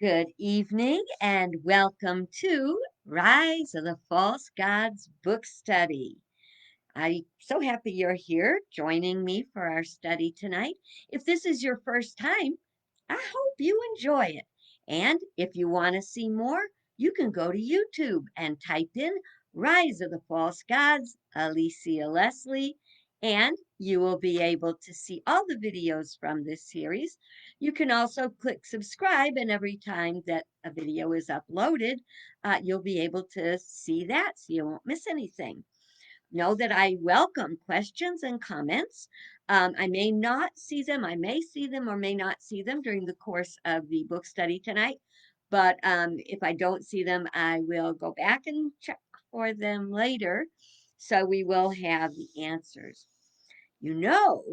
Good evening and welcome to Rise of the False Gods book study. I'm so happy you're here joining me for our study tonight. If this is your first time, I hope you enjoy it. And if you want to see more, you can go to YouTube and type in Rise of the False Gods, Alicia Leslie, and you will be able to see all the videos from this series. You can also click subscribe, and every time that a video is uploaded, you'll be able to see that so you won't miss anything. Know that I welcome questions and comments. I may not see them, I may see them or may not see them during the course of the book study tonight. But if I don't see them, I will go back and check for them later. So we will have the answers. You know,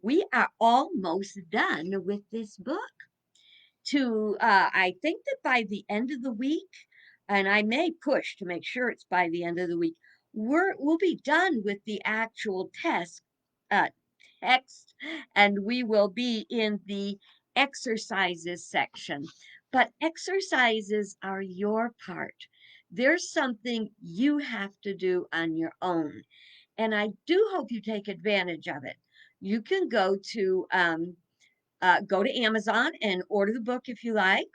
we are almost done with this book. I think that by the end of the week, and I may push to make sure it's by the end of the week, we'll be done with the actual uh, text, and we will be in the exercises section. But exercises are your part. There's something you have to do on your own, and I do hope you take advantage of it. You can go to Amazon and order the book if you like.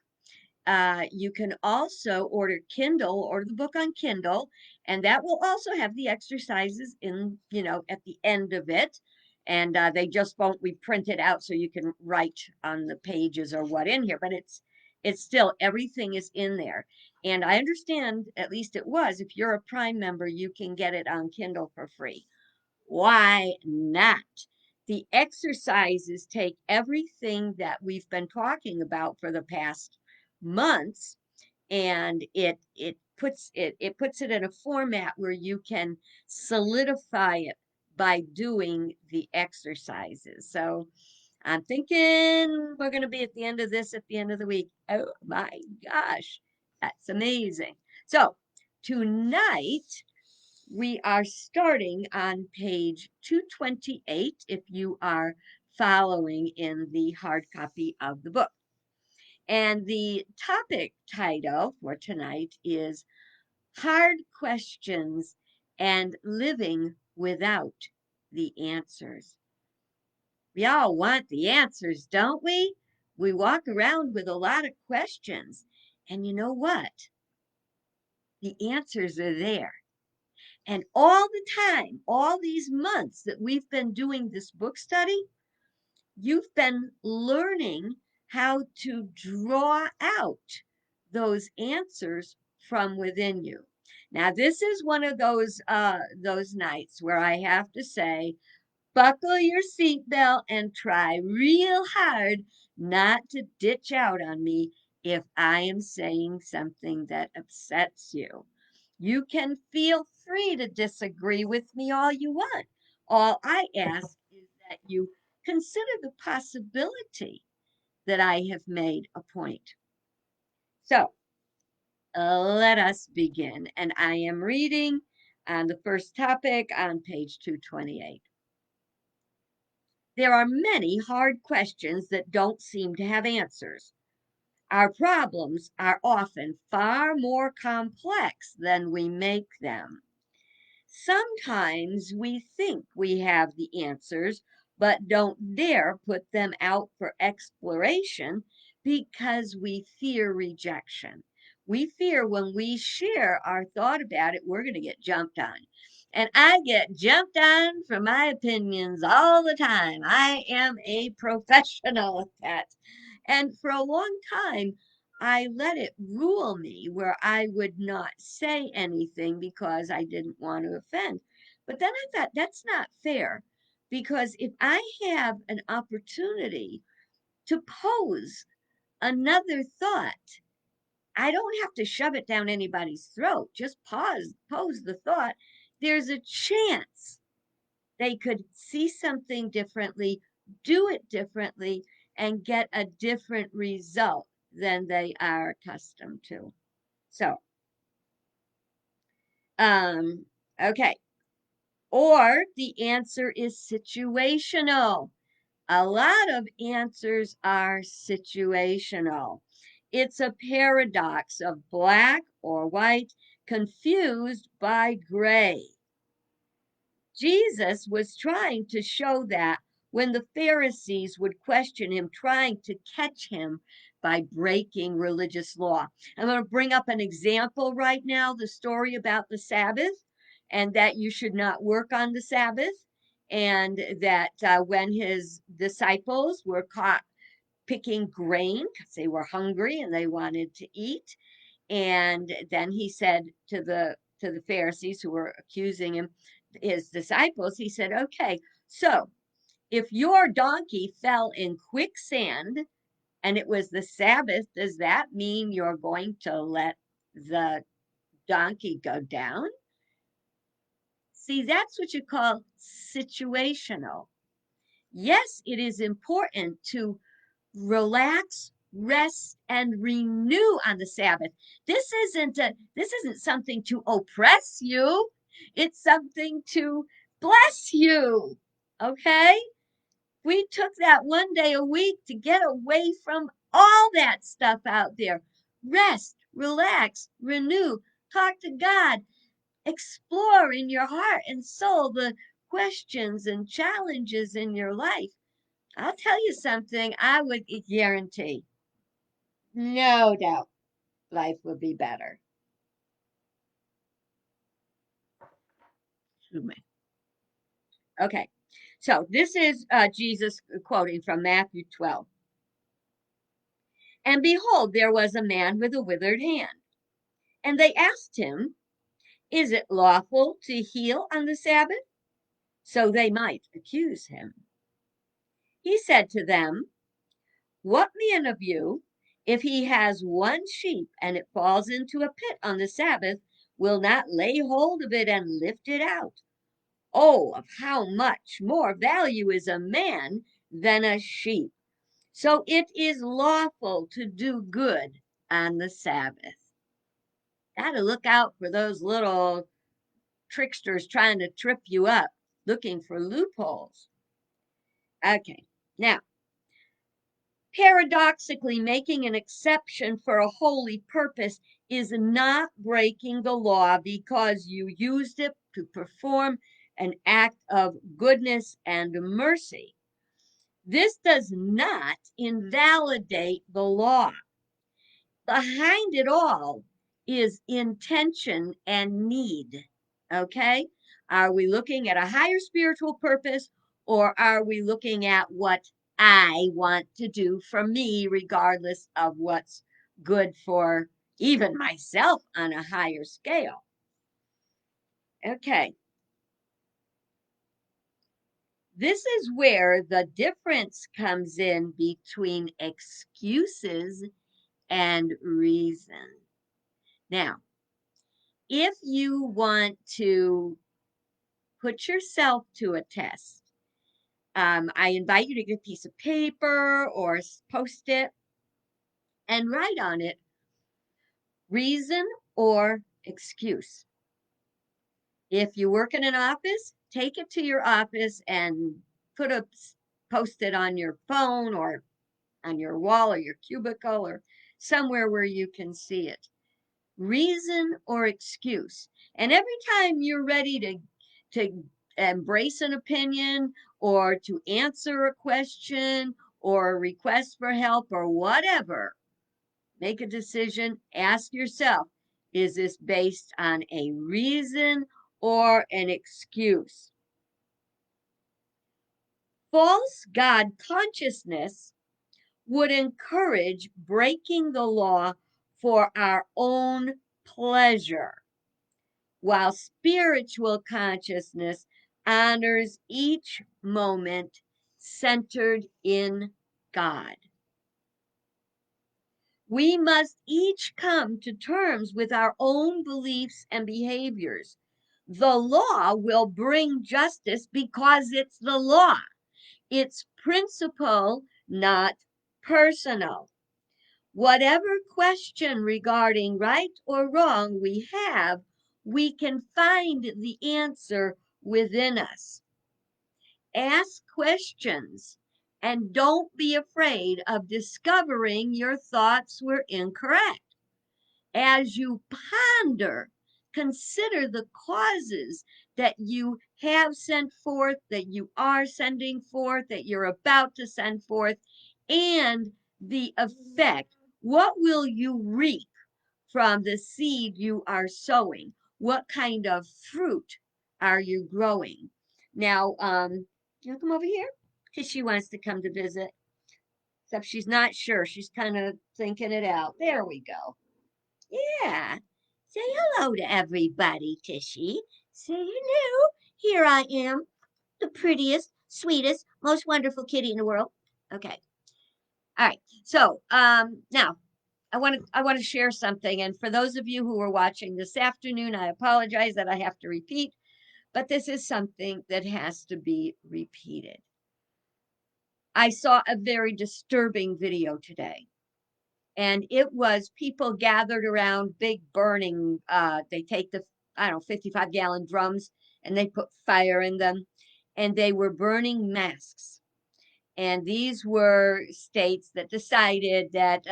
You can also order the book on Kindle, and that will also have the exercises at the end of it. And they just won't be printed out so you can write on the pages or what in here, but it's still everything is in there. And I understand, at least it was, if you're a Prime member, you can get it on Kindle for free. Why not? The exercises take everything that we've been talking about for the past months, and it puts it in a format where you can solidify it by doing the exercises. So I'm thinking we're going to be at the end of this at the end of the week. Oh my gosh, that's amazing. So tonight we are starting on page 228 if you are following in the hard copy of the book. And the topic title for tonight is Hard Questions and Living Without the Answers. We all want the answers, don't we? We walk around with a lot of questions. And you know what? The answers are there. And all the time, all these months that we've been doing this book study, you've been learning how to draw out those answers from within you. Now, this is one of those nights where I have to say, buckle your seatbelt and try real hard not to ditch out on me if I am saying something that upsets you. You can feel free to disagree with me all you want. All I ask is that you consider the possibility that I have made a point. So let us begin. And I am reading on the first topic on page 228. There are many hard questions that don't seem to have answers. Our problems are often far more complex than we make them. Sometimes we think we have the answers, but don't dare put them out for exploration because we fear rejection. We fear when we share our thought about it, we're going to get jumped on. And I get jumped on for my opinions all the time. I am a professional at that. And for a long time, I let it rule me where I would not say anything because I didn't want to offend. But then I thought that's not fair because if I have an opportunity to pose another thought, I don't have to shove it down anybody's throat. Just pose the thought. There's a chance they could see something differently, do it differently, and get a different result than they are accustomed to. So, um, okay. Or the answer is situational. A lot of answers are situational. It's a paradox of black or white confused by gray. Jesus was trying to show that when the Pharisees would question him, trying to catch him by breaking religious law. I'm going to bring up an example right now, the story about the Sabbath, and that you should not work on the Sabbath, and that when his disciples were caught picking grain because they were hungry and they wanted to eat, and then he said to the Pharisees who were accusing him, his disciples, he said, okay, so if your donkey fell in quicksand and it was the Sabbath, does that mean you're going to let the donkey go down? See, that's what you call situational. Yes, it is important to relax, rest, and renew on the Sabbath. This isn't something to oppress you. It's something to bless you. Okay? We took that one day a week to get away from all that stuff out there. Rest, relax, renew, talk to God, explore in your heart and soul the questions and challenges in your life. I'll tell you something, I would guarantee, no doubt, life would be better. Okay, so this is Jesus quoting from Matthew 12. And behold, there was a man with a withered hand. And they asked him, is it lawful to heal on the Sabbath? So they might accuse him. He said to them, what man of you, if he has one sheep and it falls into a pit on the Sabbath, will not lay hold of it and lift it out? Oh, of how much more value is a man than a sheep. So it is lawful to do good on the Sabbath. Gotta look out for those little tricksters trying to trip you up, looking for loopholes. Okay, now, paradoxically, making an exception for a holy purpose is not breaking the law because you used it to perform an act of goodness and mercy. This does not invalidate the law. Behind it all is intention and need. Okay? Are we looking at a higher spiritual purpose, or are we looking at what I want to do for me, regardless of what's good for even myself on a higher scale? Okay. This is where the difference comes in between excuses and reason. Now, if you want to put yourself to a test, I invite you to get a piece of paper or post it and write on it reason or excuse. If you work in an office, take it to your office and post it on your phone or on your wall or your cubicle or somewhere where you can see it. Reason or excuse. And every time you're ready to embrace an opinion or to answer a question or a request for help or whatever, make a decision, ask yourself, is this based on a reason or an excuse? False God consciousness would encourage breaking the law for our own pleasure, while spiritual consciousness honors each moment centered in God. We must each come to terms with our own beliefs and behaviors. The law will bring justice because it's the law. It's principle, not personal. Whatever question regarding right or wrong we have, we can find the answer within us. Ask questions And don't be afraid of discovering your thoughts were incorrect. As you ponder, consider the causes that you have sent forth, that you are sending forth, that you're about to send forth, and the effect. What will you reap from the seed you are sowing? What kind of fruit are you growing? Now, you come over here because she wants to come to visit, except she's not sure. She's kind of thinking it out. There we go. Yeah. Say hello to everybody, Tishy. Say hello. Here I am, the prettiest, sweetest, most wonderful kitty in the world. Okay. All right. So, now I want to share something, and for those of you who are watching this afternoon, I apologize that I have to repeat, but this is something that has to be repeated. I saw a very disturbing video today, and it was people gathered around big burning, they take the, I don't know, 55-gallon drums, and they put fire in them, and they were burning masks. And these were states that decided that,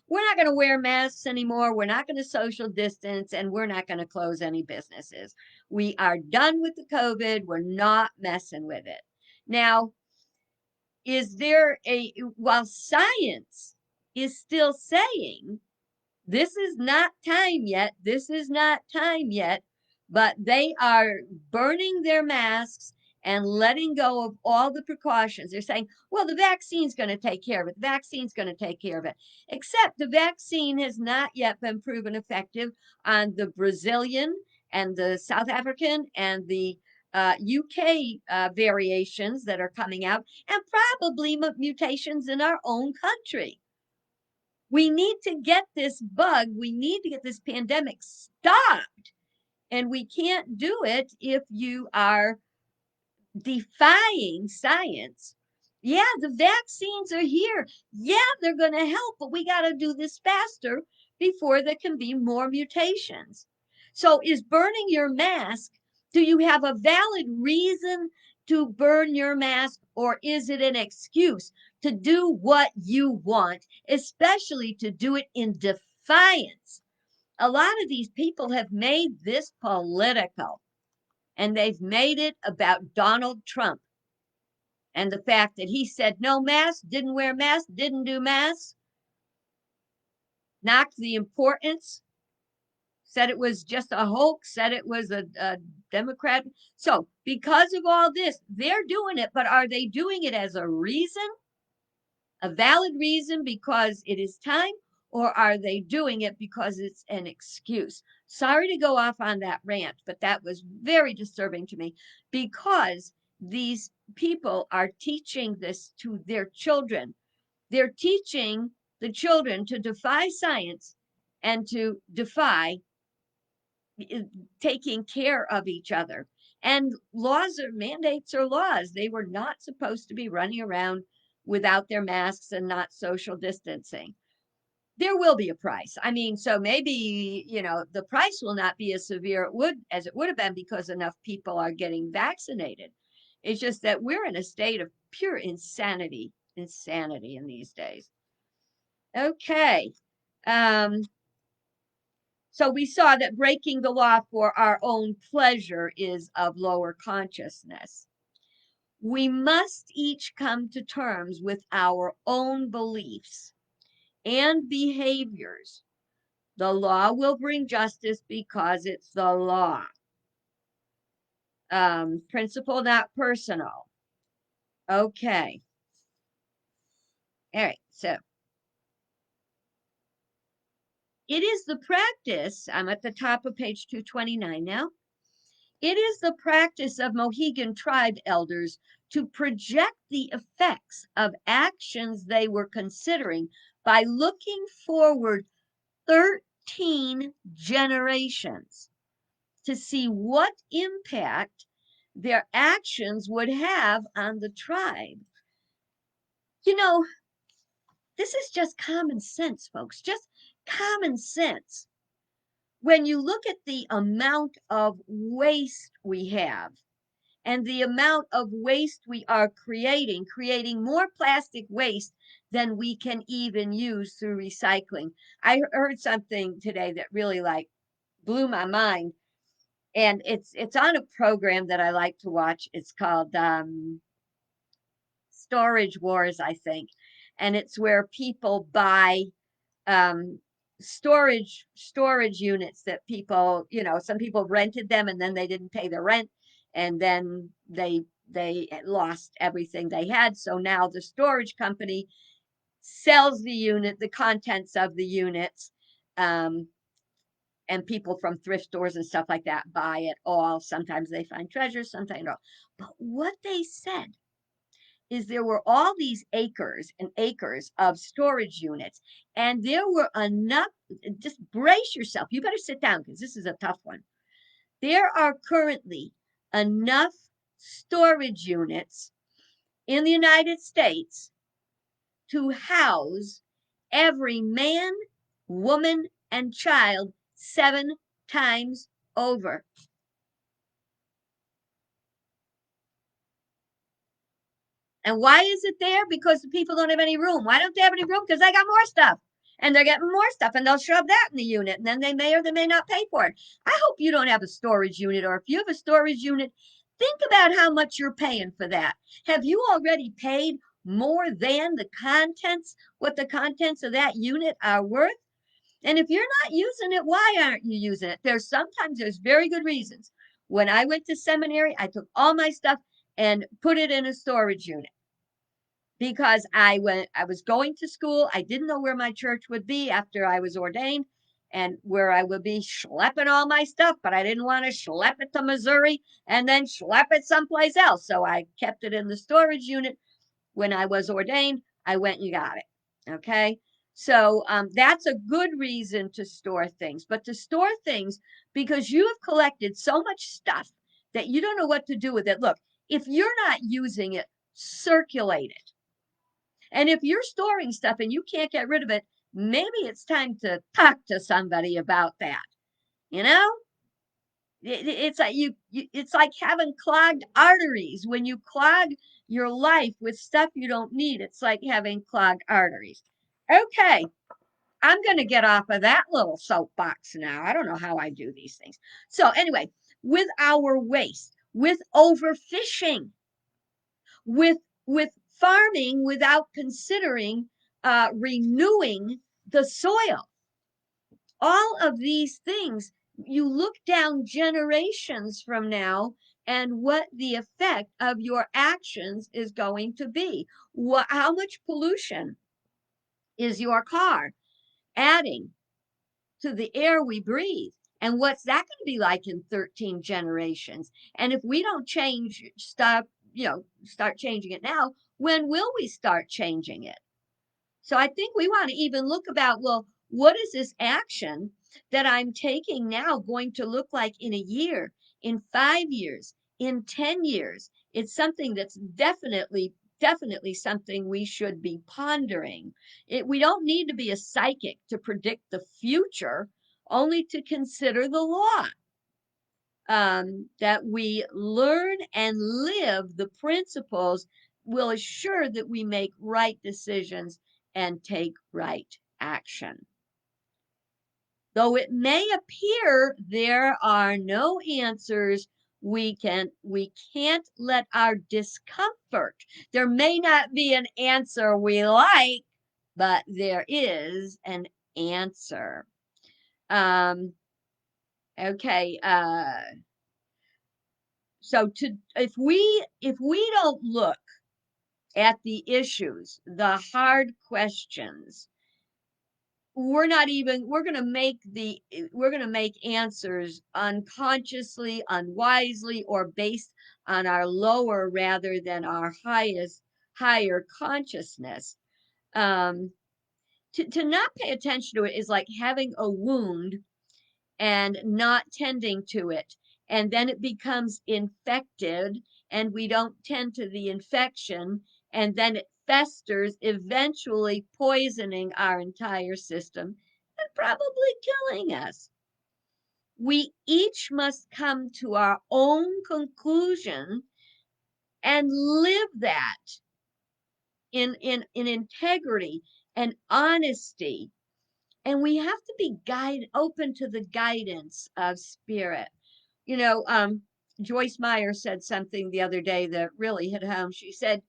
we're not going to wear masks anymore, we're not going to social distance, and we're not going to close any businesses. We are done with the COVID, we're not messing with it. Now, is there a, while science is still saying this is not time yet, this is not time yet, but they are burning their masks and letting go of all the precautions. They're saying, well, the vaccine's going to take care of it. The vaccine's going to take care of it. Except the vaccine has not yet been proven effective on the Brazilian and the South African and the UK variations that are coming out, and probably mutations in our own country. We need to get this bug, we need to get this pandemic stopped. And we can't do it if you are defying science. Yeah, the vaccines are here. Yeah, they're going to help, but we got to do this faster before there can be more mutations. So, is burning your mask, do you have a valid reason to burn your mask, or is it an excuse to do what you want, especially to do it in defiance? A lot of these people have made this political, and they've made it about Donald Trump and the fact that he said no mask, didn't wear mask, didn't do masks, knocked the importance, said it was just a hoax, said it was a Democrat. So, because of all this, they're doing it, but are they doing it as a reason, a valid reason because it is time, or are they doing it because it's an excuse? Sorry to go off on that rant, but that was very disturbing to me because these people are teaching this to their children. They're teaching the children to defy science and to defy taking care of each other. And laws or mandates are laws. They were not supposed to be running around without their masks and not social distancing. There will be a price. I mean, so maybe, the price will not be as severe as it would have been because enough people are getting vaccinated. It's just that we're in a state of pure insanity in these days. Okay. Um, so we saw that breaking the law for our own pleasure is of lower consciousness. We must each come to terms with our own beliefs and behaviors. The law will bring justice because it's the law. Principle, not personal. Okay. All right. So it is the practice. I'm at the top of page 229 now. It is the practice of Mohegan tribe elders to project the effects of actions they were considering by looking forward 13 generations to see what impact their actions would have on the tribe. You know, this is just common sense, folks, just common sense. When you look at the amount of waste we have and the amount of waste we are creating more plastic waste than we can even use through recycling. I heard something today that really like blew my mind, and it's on a program that I like to watch. It's called Storage Wars, I think, and it's where people buy um storage units that people, some people rented them and then they didn't pay the rent, and then they lost everything they had. So now the storage company sells the contents of the units, um and people from thrift stores and stuff like that buy it all. Sometimes they find treasures, sometimes no. But what they said is there were all these acres and acres of storage units, and there were enough. Just brace yourself. You better sit down because this is a tough one. There are currently enough storage units in the United States to house every man, woman, and child 7 times over. And why is it there? Because the people don't have any room. Why don't they have any room? Because they got more stuff. And they're getting more stuff, and they'll shove that in the unit, and then they may or they may not pay for it. I hope you don't have a storage unit, or if you have a storage unit, think about how much you're paying for that. Have you already paid more than what the contents of that unit are worth? And if you're not using it, why aren't you using it? There's very good reasons. When I went to seminary, I took all my stuff and put it in a storage unit because I was going to school. I didn't know where my church would be after I was ordained and where I would be schlepping all my stuff, but I didn't want to schlep it to Missouri and then schlep it someplace else. So I kept it in the storage unit. When I was ordained, I went and got it. Okay. So that's a good reason to store things, but to store things because you have collected so much stuff that you don't know what to do with it. Look, if you're not using it, circulate it. And if you're storing stuff and you can't get rid of it, maybe it's time to talk to somebody about that. You know, it's like it's like having clogged arteries. When you clog your life with stuff you don't need, it's like having clogged arteries. Okay, I'm going to get off of that little soapbox now. I don't know how I do these things. So anyway, with our waste, with overfishing, with farming without considering renewing the soil. All of these things, you look down generations from now and what the effect of your actions is going to be. How much pollution is your car adding to the air we breathe? And what's that going to be like in 13 generations? And if we don't start changing it now, when will we start changing it? So I think we want to even look about, well, what is this action that I'm taking now going to look like in a year, in 5 years, in 10 years? It's something that's definitely something we should be pondering. We don't need to be a psychic to predict the future, only to consider the law. That we learn and live the principles will assure that we make right decisions and take right action. Though it may appear there are no answers, we can't let our discomfort. There may not be an answer we like, but there is an answer. Okay. So if we don't look at the issues, the hard questions, we're not even we're going to make answers unconsciously, unwisely, or based on our lower rather than our higher consciousness. To not pay attention to it is like having a wound and not tending to it. And then it becomes infected, and we don't tend to the infection, and then it festers, eventually poisoning our entire system and probably killing us. We each must come to our own conclusion and live that in integrity and honesty. And we have to be open to the guidance of spirit. You know, Joyce Meyer said something the other day that really hit home. She said,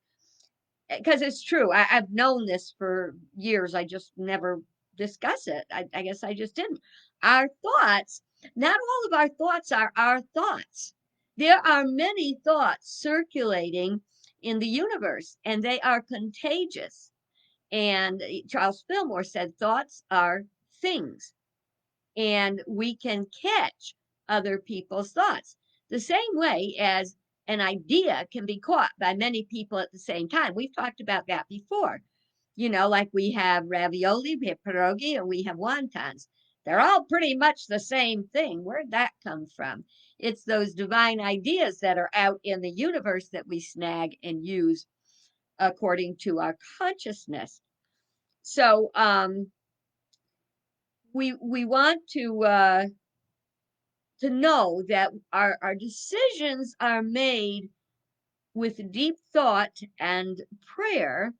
because it's true, I've known this for years. I just never discuss it. I guess I just didn't. Our thoughts, not all of our thoughts are our thoughts. There are many thoughts circulating in the universe, and they are contagious. And Charles Fillmore said thoughts are things, and we can catch other people's thoughts the same way as an idea can be caught by many people at the same time. We've talked about that before. You know, like we have ravioli, we have pierogi, and we have wontons. They're all pretty much the same thing. Where'd that come from? It's those divine ideas that are out in the universe that we snag and use according to our consciousness. So we want to know that our decisions are made with deep thought and prayer.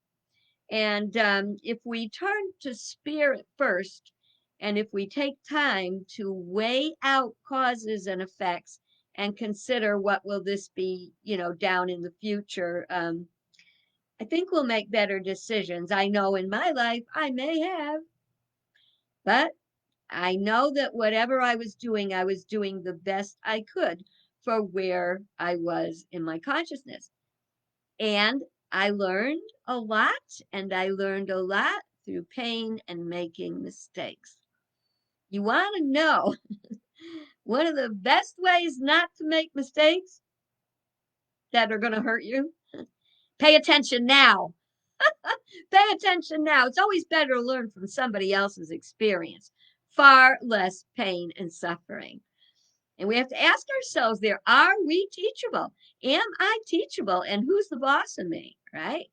And if we turn to spirit first, and if we take time to weigh out causes and effects and consider what will this be, down in the future, I think we'll make better decisions. I know in my life I may have, but I know that whatever I was doing the best I could for where I was in my consciousness. And I learned a lot, and I learned a lot through pain and making mistakes. You want to know one of the best ways not to make mistakes that are going to hurt you? Pay attention now. Pay attention now. It's always better to learn from somebody else's experience. Far less pain and suffering. And we have to ask ourselves there, are we teachable? Am I teachable? And who's the boss of me? Right?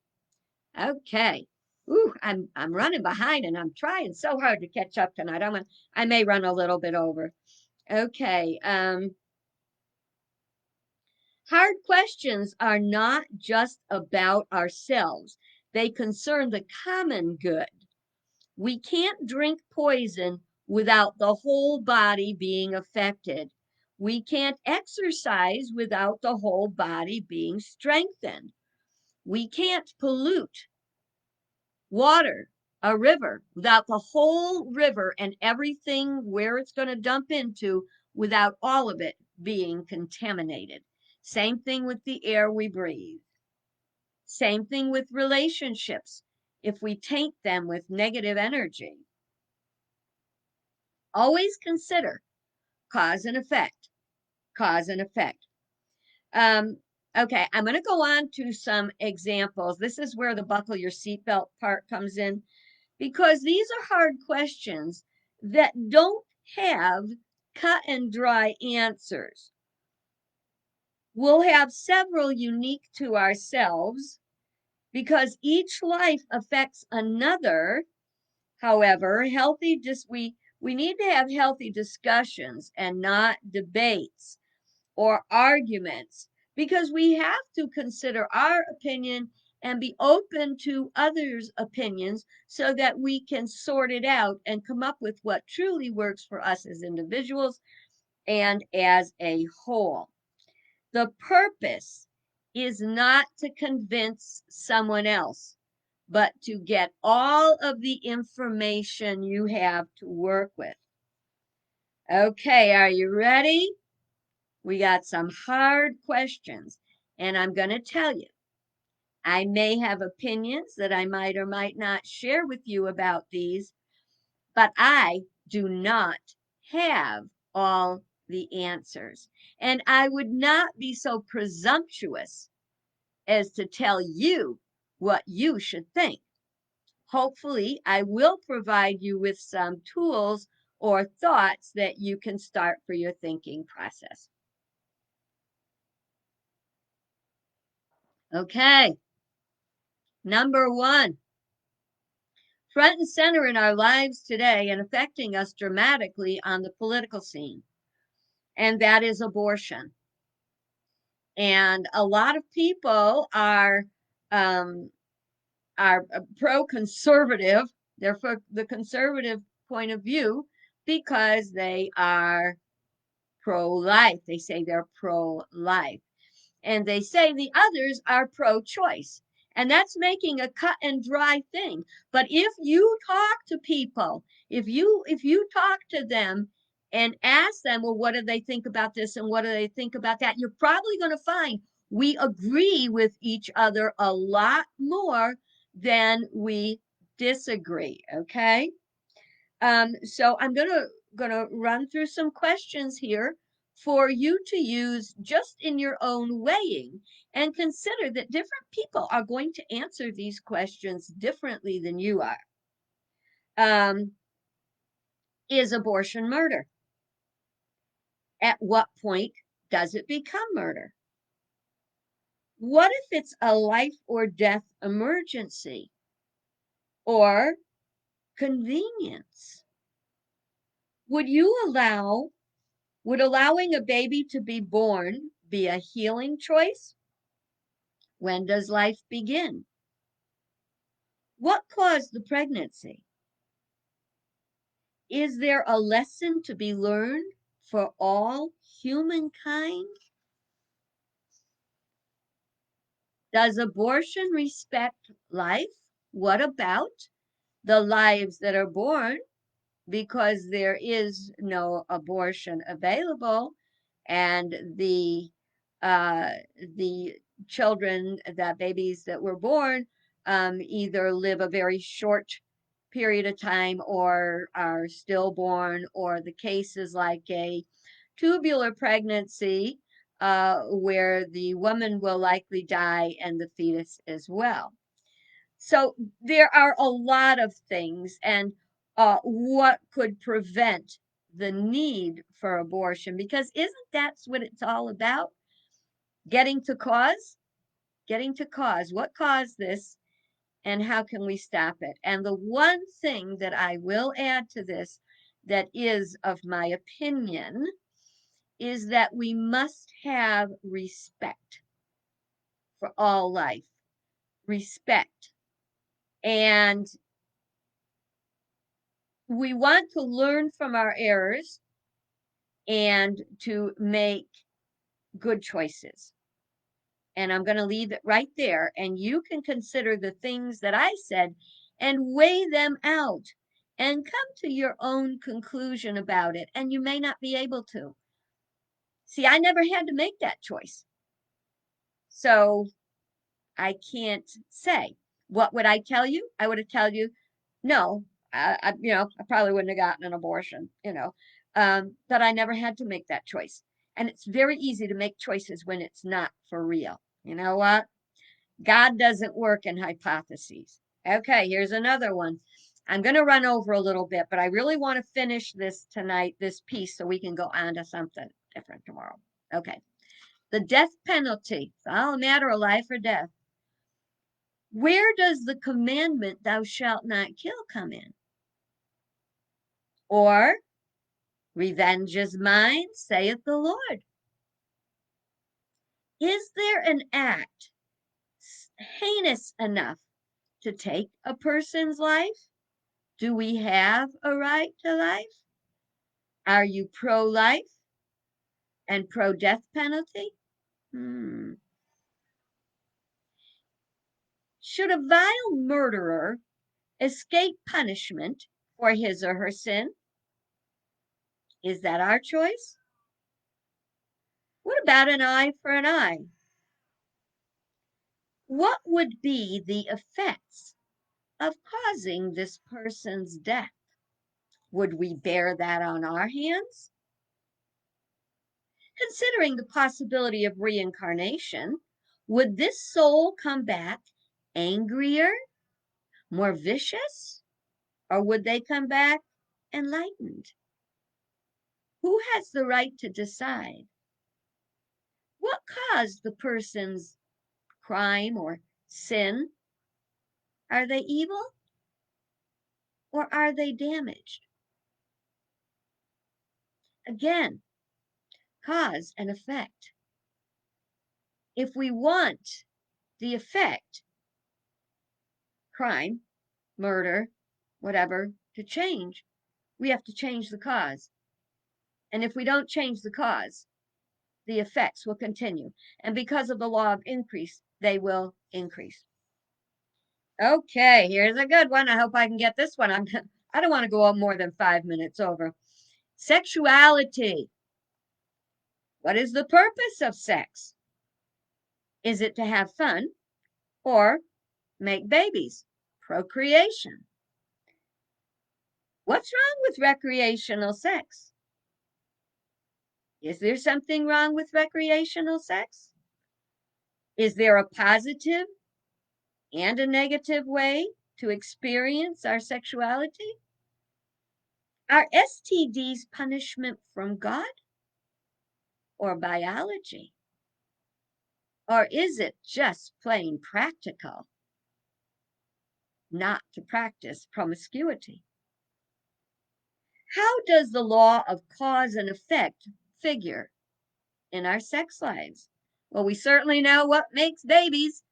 Okay. Ooh, I'm running behind and I'm trying so hard to catch up tonight. I may run a little bit over. Okay. Hard questions are not just about ourselves. They concern the common good. We can't drink poison without the whole body being affected. We can't exercise without the whole body being strengthened. We can't pollute water, a river, without the whole river and everything where it's going to dump into, without all of it being contaminated. Same thing with the air we breathe. Same thing with relationships. If we taint them with negative energy, always consider cause and effect. Cause and effect. Okay, I'm going to go on to some examples. This is where the buckle your seatbelt part comes in, because these are hard questions that don't have cut and dry answers. We'll have several unique to ourselves because each life affects another. However, we need to have healthy discussions and not debates or arguments, because we have to consider our opinion and be open to others' opinions so that we can sort it out and come up with what truly works for us as individuals and as a whole. The purpose is not to convince someone else, but to get all of the information you have to work with. Okay, are you ready? We got some hard questions, and I'm going to tell you, I may have opinions that I might or might not share with you about these, but I do not have all the answers. And I would not be so presumptuous as to tell you what you should think. Hopefully, I will provide you with some tools or thoughts that you can start for your thinking process. Okay, number one, front and center in our lives today and affecting us dramatically on the political scene, and that is abortion. And a lot of people um, are pro-conservative. They're for the conservative point of view because they are pro-life. They say they're pro-life. And they say the others are pro-choice. And that's making a cut and dry thing. But if you talk to people, if you talk to them and ask them, well, what do they think about this and what do they think about that? You're probably going to find we agree with each other a lot more than we disagree. Okay. So I'm gonna run through some questions here for you to use just in your own weighing, and consider that different people are going to answer these questions differently than you are. Um, is abortion murder? At what point does it become murder? What if it's a life or death emergency or convenience? Would you allow Would allowing a baby to be born be a healing choice? When does life begin? What caused the pregnancy? Is there a lesson to be learned for all humankind? Does abortion respect life? What about the lives that are born because there is no abortion available, and uh, the children, the babies that were born, either live a very short period of time or are stillborn, or the case is like a tubular pregnancy where the woman will likely die and the fetus as well. So there are a lot of things, and what could prevent the need for abortion? Because isn't that's what it's all about? Getting to cause, getting to cause. What caused this, and how can we stop it? And the one thing that I will add to this that is of my opinion is that we must have respect for all life. Respect. And we want to learn from our errors and to make good choices. And I'm going to leave it right there. And you can consider the things that I said and weigh them out and come to your own conclusion about it. And you may not be able to. See, I never had to make that choice. So I can't say. What would I tell you? I would have tell you, no, I probably wouldn't have gotten an abortion. But I never had to make that choice. And it's very easy to make choices when it's not for real. You know what? God doesn't work in hypotheses. Okay, here's another one. I'm going to run over a little bit, but I really want to finish this tonight, this piece, so we can go on to something different tomorrow. Okay. The death penalty. It's all a matter of life or death. Where does the commandment, thou shalt not kill, come in? Or, revenge is mine, saith the Lord. Is there an act heinous enough to take a person's life? Do we have a right to life? Are you pro-life and pro-death penalty? Should a vile murderer escape punishment for his or her sin? Is that our choice? What about an eye for an eye? What would be the effects of causing this person's death? Would we bear that on our hands? Considering the possibility of reincarnation, would this soul come back angrier, more vicious, or would they come back enlightened? Who has the right to decide? What caused the person's crime or sin? Are they evil or are they damaged? Again, cause and effect. If we want the effect, crime, murder, whatever, to change, we have to change the cause. And if we don't change the cause, the effects will continue. And because of the law of increase, they will increase. Okay, here's a good one. I hope I can get this one. I don't want to go on more than 5 minutes over. Sexuality. What is the purpose of sex? Is it to have fun or make babies? Procreation. What's wrong with recreational sex? Is there something wrong with recreational sex? Is there a positive and a negative way to experience our sexuality? Are STDs punishment from God or biology? Or is it just plain practical not to practice promiscuity? How does the law of cause and effect figure in our sex lives? Well, we certainly know what makes babies.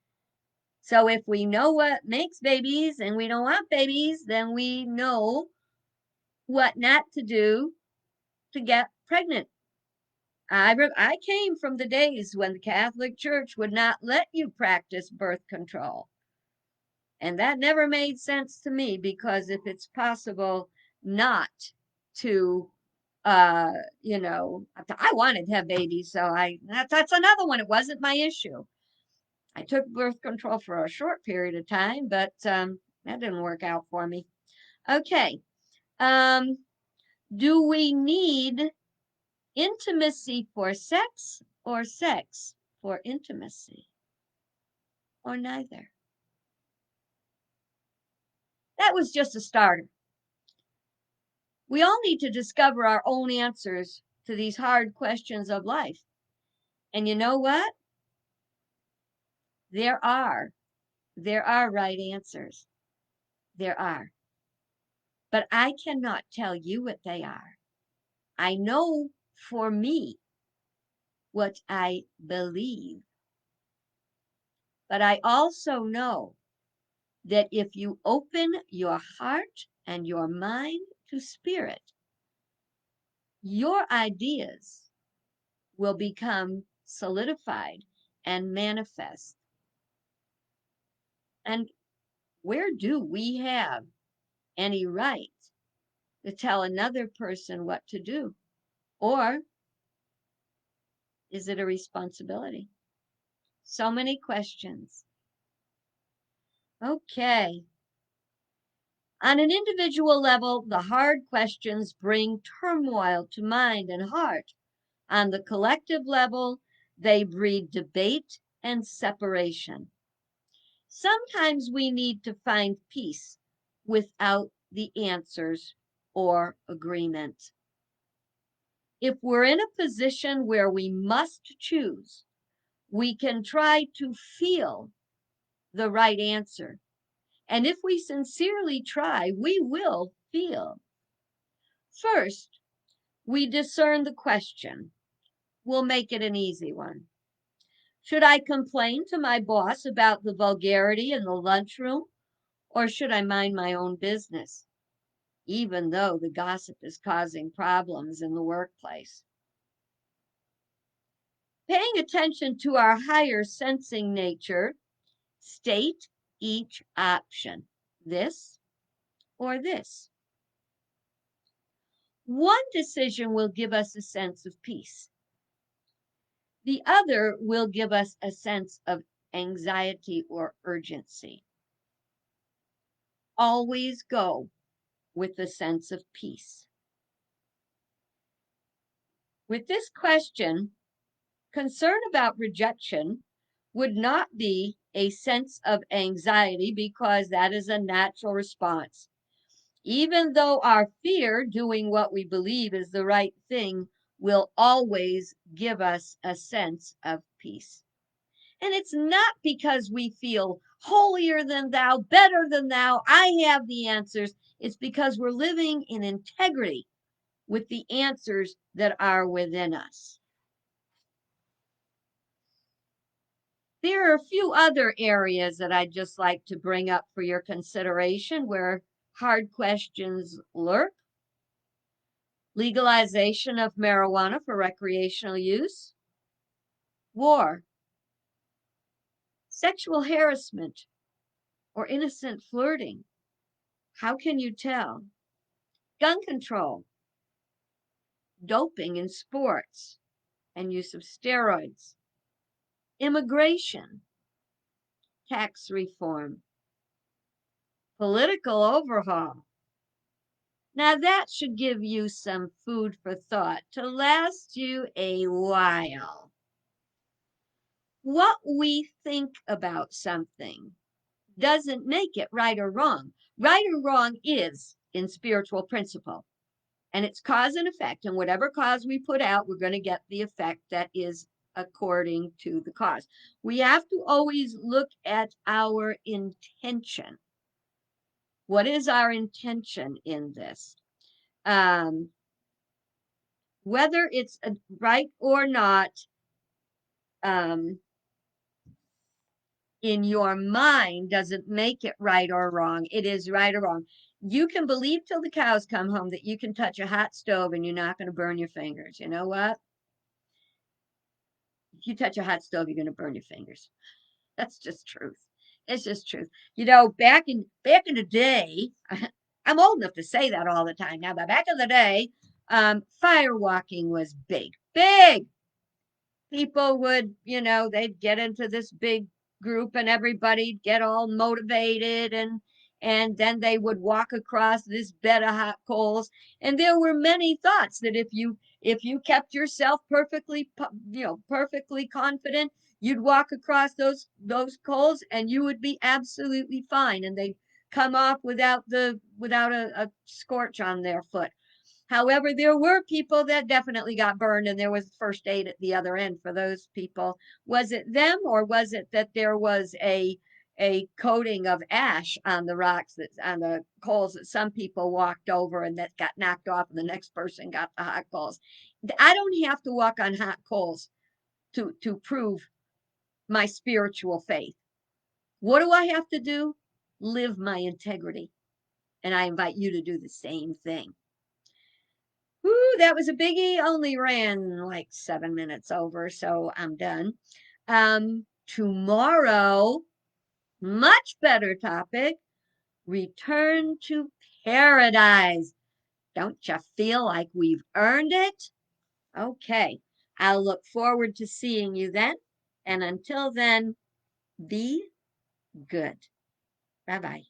So if we know what makes babies and we don't want babies, then we know what not to do to get pregnant. I came from the days when the Catholic Church would not let you practice birth control. And that never made sense to me, because if it's possible not to, uh, I wanted to have babies, so that's another one. It wasn't my issue. I took birth control for a short period of time, but that didn't work out for me. Okay. Um, do we need intimacy for sex or sex for intimacy? Or neither? That was just a starter. We all need to discover our own answers to these hard questions of life. And you know what? There are. There are right answers. There are. But I cannot tell you what they are. I know for me what I believe. But I also know that if you open your heart and your mind to spirit, your ideas will become solidified and manifest. And where do we have any right to tell another person what to do? Or is it a responsibility? So many questions. Okay. On an individual level, the hard questions bring turmoil to mind and heart. On the collective level, they breed debate and separation. Sometimes we need to find peace without the answers or agreement. If we're in a position where we must choose, we can try to feel the right answer. And if we sincerely try, we will feel. First, we discern the question. We'll make it an easy one. Should I complain to my boss about the vulgarity in the lunchroom, or should I mind my own business, even though the gossip is causing problems in the workplace? Paying attention to our higher sensing nature, state each option, this or this. One decision will give us a sense of peace. The other will give us a sense of anxiety or urgency. Always go with the sense of peace. With this question, concern about rejection would not be a sense of anxiety, because that is a natural response. Even though our fear doing what we believe is the right thing will always give us a sense of peace. And it's not because we feel holier than thou, better than thou, I have the answers. It's because we're living in integrity with the answers that are within us. There are a few other areas that I'd just like to bring up for your consideration where hard questions lurk. Legalization of marijuana for recreational use, war, sexual harassment, or innocent flirting. How can you tell? Gun control, doping in sports, and use of steroids, immigration, tax reform, political overhaul. Now that should give you some food for thought to last you a while. What we think about something doesn't make it right or wrong. Right or wrong is in spiritual principle, and it's cause and effect. And whatever cause we put out, we're going to get the effect that is according to the cause. We have to always look at our intention. What is our intention in this? Whether it's right or not, um, in your mind doesn't make it right or wrong. It is right or wrong. You can believe till the cows come home that you can touch a hot stove and you're not going to burn your fingers. You know what? If you touch a hot stove, you're going to burn your fingers. That's just truth. It's just truth. You know, back in the day, I'm old enough to say that all the time now, but back in the day, fire walking was big, big. People would, they'd get into this big group and everybody'd get all motivated and then they would walk across this bed of hot coals. And there were many thoughts that if you kept yourself perfectly confident, you'd walk across those coals and you would be absolutely fine and they'd come off without a scorch on their foot. However, there were people that definitely got burned, and there was first aid at the other end for those people. Was it them, or was it that there was a coating of ash on the rocks that on the coals that some people walked over and that got knocked off, and the next person got the hot coals? I don't have to walk on hot coals to prove my spiritual faith. What do I have to do? Live my integrity, and I invite you to do the same thing. Whoo, that was a biggie. Only ran like 7 minutes over, so I'm done. Tomorrow, much better topic, return to paradise. Don't you feel like we've earned it? Okay, I'll look forward to seeing you then. And until then, be good. Bye bye.